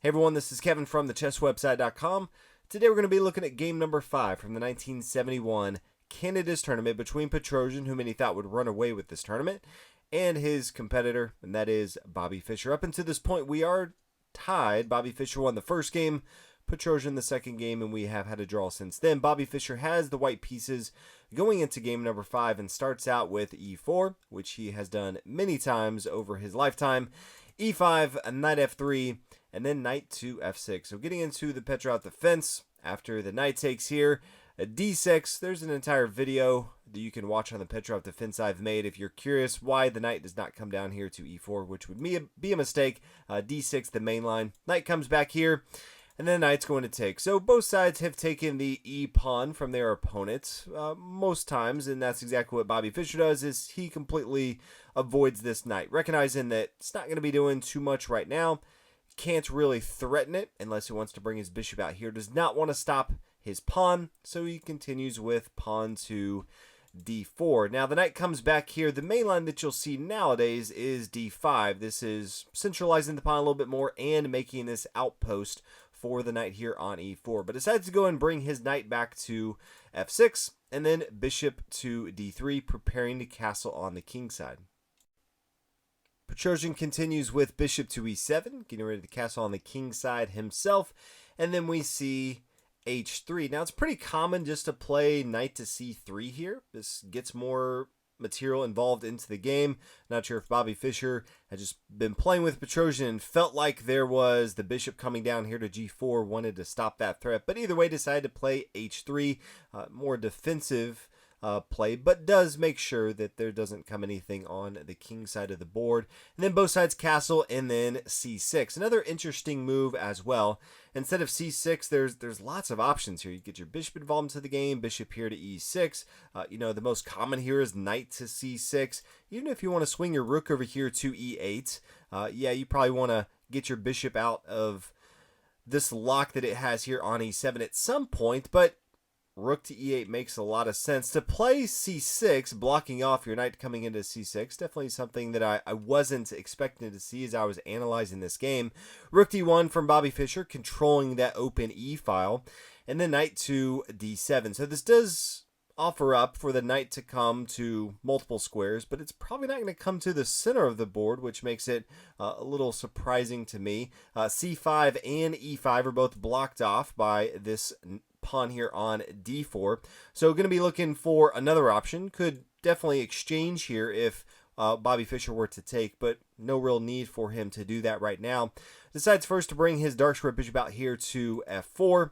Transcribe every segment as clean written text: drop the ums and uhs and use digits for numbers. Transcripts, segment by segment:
Hey everyone, this is Kevin from thechesswebsite.com. Today we're going to be looking at game number 5 from the 1971 Canada's tournament between Petrosian, who many thought would run away with this tournament, and his competitor, and that is Bobby Fischer. Up until this point, we are tied. Bobby Fischer won the first game, Petrosian the second game, and we have had a draw since then. Bobby Fischer has the white pieces going into game number 5 and starts out with e4, which he has done many times over his lifetime. e5, knight f3, and then knight to f6. So getting into the Petrov Defense after the knight takes here, d6. There's an entire video that you can watch on the Petrov Defense I've made if you're curious why the knight does not come down here to e4, which would be a mistake. d6, the main line. Knight comes back here, and then the knight's going to take. So both sides have taken the e-pawn from their opponents most times, and that's exactly what Bobby Fischer does, is he completely avoids this knight, recognizing that it's not going to be doing too much right now. Can't really threaten it unless he wants to bring his bishop out here. Does not want to stop his pawn, so he continues with pawn to d4. Now the knight comes back here. The main line that you'll see nowadays is d5. This is centralizing the pawn a little bit more and making this outpost for the knight here on e4. But decides to go and bring his knight back to f6 and then bishop to d3, preparing to castle on the king side. Petrosian continues with bishop to e7, getting ready to castle on the king side himself. And then we see h3. Now, it's pretty common just to play knight to c3 here. This gets more material involved into the game. Not sure if Bobby Fischer had just been playing with Petrosian and felt like there was the bishop coming down here to g4, wanted to stop that threat. But either way, decided to play h3, more defensive play, but does make sure that there doesn't come anything on the king side of the board. And then both sides castle, and then c6. Another interesting move as well. Instead of c6, there's lots of options here. You get your bishop involved into the game, bishop here to e6. The most common here is knight to c6. Even if you want to swing your rook over here to e8, you probably want to get your bishop out of this lock that it has here on e7 at some point, but rook to e8 makes a lot of sense. To play c6, blocking off your knight coming into c6, definitely something that I wasn't expecting to see as I was analyzing this game. Rook d1 from Bobby Fischer, controlling that open e file, and then knight to d7. So this does offer up for the knight to come to multiple squares, but it's probably not going to come to the center of the board, which makes it a little surprising to me. c5 and e5 are both blocked off by this pawn here on d4. So going to be looking for another option. Could definitely exchange here if Bobby Fischer were to take, but no real need for him to do that right now. Decides first to bring his dark square bishop out here to f4,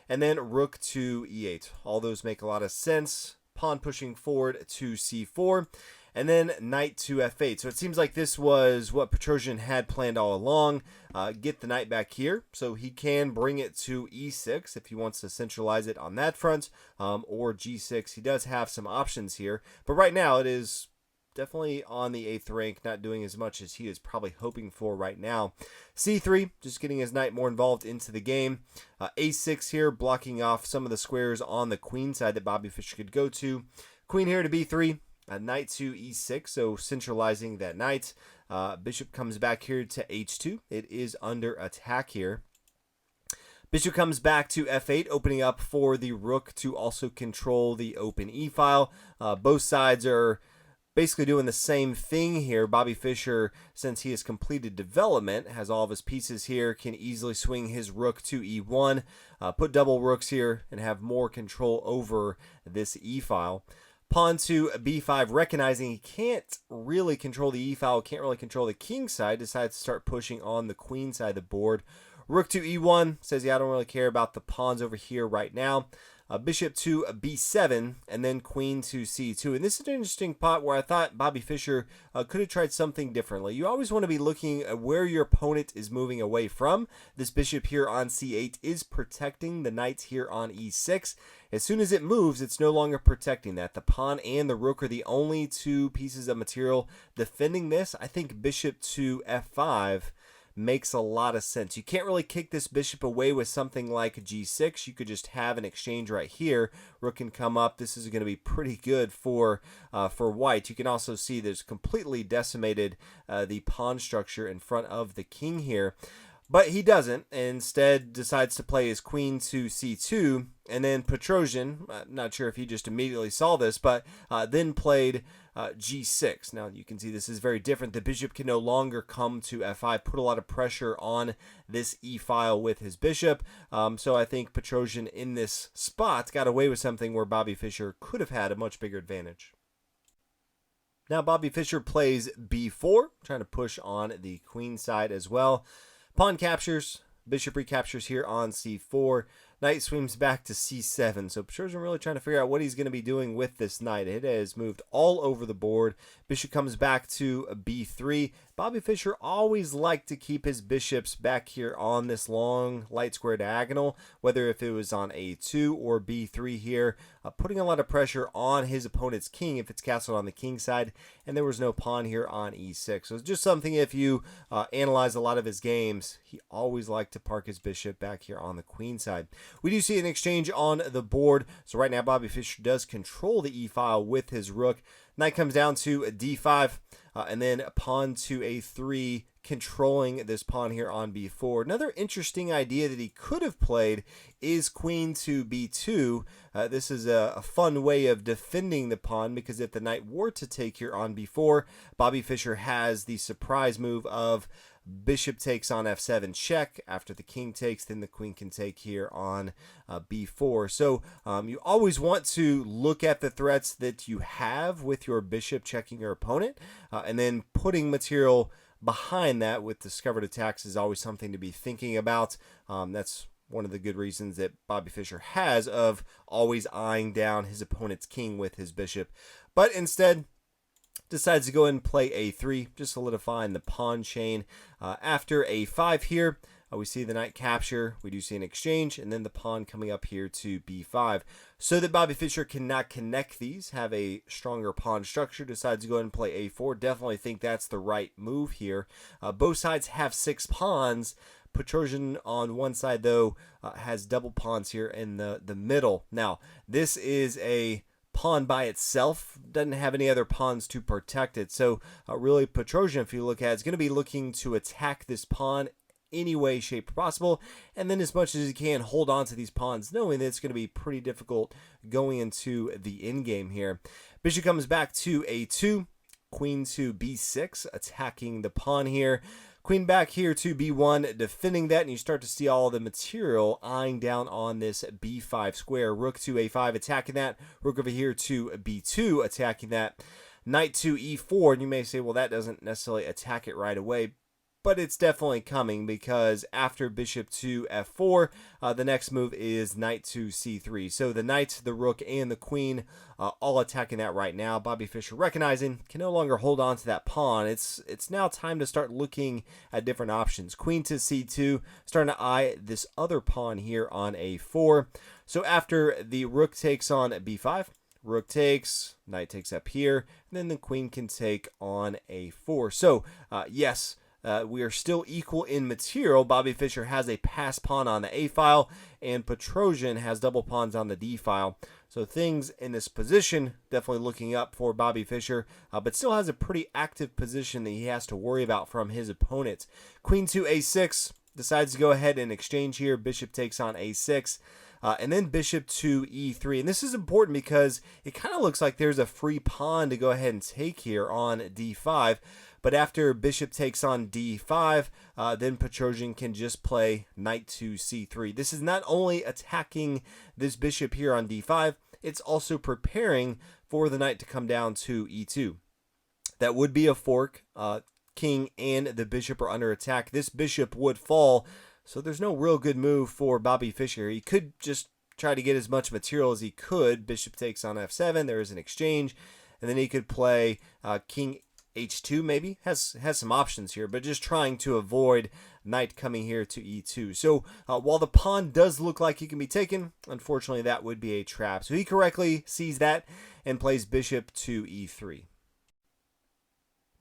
and then rook to e8. All those make a lot of sense. Pawn pushing forward to c4, and then knight to f8. So it seems like this was what Petrosian had planned all along. Get the knight back here, so he can bring it to e6 if he wants to centralize it on that front, or g6. He does have some options here, but right now it is definitely on the 8th rank, not doing as much as he is probably hoping for right now. c3, just getting his knight more involved into the game. a6 here, blocking off some of the squares on the queen side that Bobby Fischer could go to. Queen here to b3. Knight to e6, so centralizing that knight. Bishop comes back here to h2. It is under attack here. Bishop comes back to f8, opening up for the rook to also control the open e-file. Both sides are basically doing the same thing here. Bobby Fischer, since he has completed development, has all of his pieces here, can easily swing his rook to e1, put double rooks here, and have more control over this e-file. Pawn to b5, recognizing he can't really control the e-file, can't really control the king side, decides to start pushing on the queen side of the board. Rook to e1, says, I don't really care about the pawns over here right now. Bishop to b7, and then queen to c2. And this is an interesting pot where I thought Bobby Fischer could have tried something differently. You always want to be looking at where your opponent is moving away from. This bishop here on c8 is protecting the knight here on e6. As soon as it moves, it's no longer protecting that. The pawn and the rook are the only two pieces of material defending this. I think bishop to f5 makes a lot of sense. You can't really kick this bishop away with something like g6. You could just have an exchange right here. Rook can come up. This is going to be pretty good for white. You can also see there's completely decimated the pawn structure in front of the king here. But he doesn't, and instead decides to play his queen to c2, and then Petrosian, not sure if he just immediately saw this, but then played g6. Now you can see this is very different. The bishop can no longer come to f5, put a lot of pressure on this e-file with his bishop. So I think Petrosian in this spot got away with something where Bobby Fischer could have had a much bigger advantage. Now Bobby Fischer plays b4, trying to push on the queen side as well. Pawn captures, bishop recaptures here on c4. Knight swims back to c7. So Petrosian really trying to figure out what he's going to be doing with this knight. It has moved all over the board. Bishop comes back to b3. Bobby Fischer always liked to keep his bishops back here on this long light square diagonal, whether if it was on a2 or b3 here, putting a lot of pressure on his opponent's king if it's castled on the king side, and there was no pawn here on e6. So it's just something, if you analyze a lot of his games, he always liked to park his bishop back here on the queen side. We do see an exchange on the board. So right now Bobby Fischer does control the e-file with his rook. Knight comes down to d5, and then pawn to a3, controlling this pawn here on b4. Another interesting idea that he could have played is queen to b2. This is a fun way of defending the pawn, because if the knight were to take here on b4, Bobby Fischer has the surprise move of bishop takes on f7 check. After the king takes, then the queen can take here on b4. So you always want to look at the threats that you have with your bishop checking your opponent, and then putting material behind that with discovered attacks is always something to be thinking about. That's one of the good reasons that Bobby Fischer has of always eyeing down his opponent's king with his bishop. But instead decides to go ahead and play a3, just solidifying the pawn chain. After a5 here, we see the knight capture, we do see an exchange, and then the pawn coming up here to b5. So that Bobby Fischer cannot connect these, have a stronger pawn structure, decides to go ahead and play a4. Definitely think that's the right move here. Both sides have 6 pawns. Petrosian on one side, though, has double pawns here in the middle. Now, this is a pawn by itself, doesn't have any other pawns to protect it. So really Petrosian, if you look at it, is going to be looking to attack this pawn any way, shape possible, and then as much as he can hold on to these pawns, knowing that it's going to be pretty difficult going into the endgame here. Bishop comes back to a2, queen to b6, attacking the pawn here. Queen back here to b1, defending that, and you start to see all the material eyeing down on this b5 square. Rook to a5, attacking that. Rook over here to b2, attacking that. Knight to e4, and you may say, well, that doesn't necessarily attack it right away. But it's definitely coming, because after bishop to f4, the next move is knight to c3. So the knight, the rook, and the queen all attacking that right now. Bobby Fischer recognizing can no longer hold on to that pawn. It's now time to start looking at different options. Queen to c2, starting to eye this other pawn here on a4. So after the rook takes on b5, rook takes, knight takes up here, and then the queen can take on a4. So yes, we are still equal in material. Bobby Fischer has a pass pawn on the A-file, and Petrosian has double pawns on the D-file. So things in this position definitely looking up for Bobby Fischer, but still has a pretty active position that he has to worry about from his opponent. Queen to A6, decides to go ahead and exchange here. Bishop takes on A6. And then bishop to e3. And this is important because it kind of looks like there's a free pawn to go ahead and take here on d5. But after bishop takes on d5, then Petrosian can just play knight to c3. This is not only attacking this bishop here on d5, it's also preparing for the knight to come down to e2. That would be a fork. King and the bishop are under attack. This bishop would fall. So there's no real good move for Bobby Fischer. He could just try to get as much material as he could. Bishop takes on f7. There is an exchange. And then he could play king h2 maybe. Has some options here, but just trying to avoid knight coming here to e2. So while the pawn does look like he can be taken, unfortunately that would be a trap. So he correctly sees that and plays bishop to e3.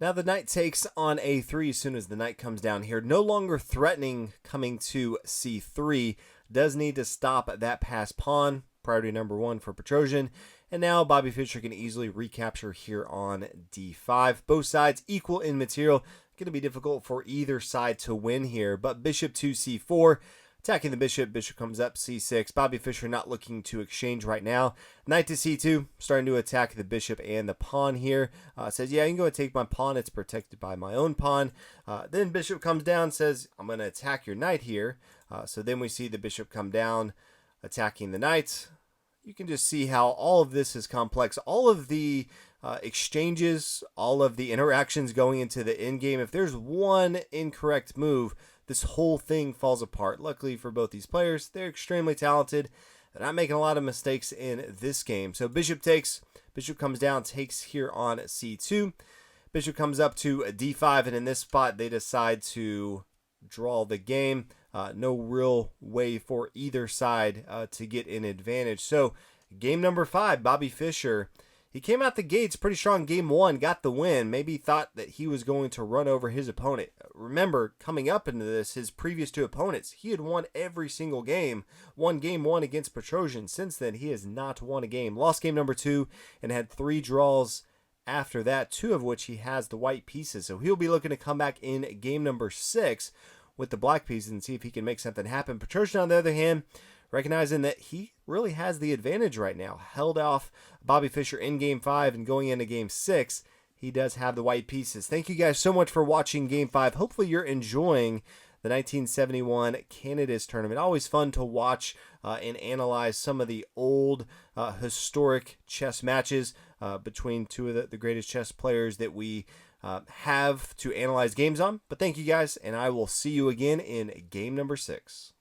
Now the knight takes on a3 as soon as the knight comes down here. No longer threatening coming to c3. Does need to stop that pass pawn. Priority number 1 for Petrosian. And now Bobby Fischer can easily recapture here on d5. Both sides equal in material. going to be difficult for either side to win here. But bishop to c4, attacking the bishop. Bishop comes up, c6. Bobby Fischer not looking to exchange right now. Knight to c2, starting to attack the bishop and the pawn here. Says, yeah, you can go and take my pawn. It's protected by my own pawn. Then bishop comes down, says, I'm going to attack your knight here. So then we see the bishop come down, attacking the knight. You can just see how all of this is complex. All of the exchanges, all of the interactions going into the endgame. If there's one incorrect move, this whole thing falls apart. Luckily for both these players, they're extremely talented. They're not making a lot of mistakes in this game. So bishop takes, bishop comes down, takes here on c2. Bishop comes up to d5, and in this spot, they decide to draw the game. No real way for either side to get an advantage. So game number 5, Bobby Fischer, he came out the gates pretty strong. Game 1, got the win. Maybe thought that he was going to run over his opponent. Remember, coming up into this, his previous 2 opponents, he had won every single game. Won game 1 against Petrosian. Since then, he has not won a game. Lost game number 2 and had 3 draws after that, 2 of which he has the white pieces. So he'll be looking to come back in game number 6 with the black pieces and see if he can make something happen. Petrosian, on the other hand, recognizing that he really has the advantage right now. Held off Bobby Fischer in game 5 and going into game 6. He does have the white pieces. Thank you guys so much for watching game 5. Hopefully you're enjoying the 1971 Canada's tournament. Always fun to watch and analyze some of the old historic chess matches between 2 of the greatest chess players that we have to analyze games on. But thank you guys, and I will see you again in game number 6.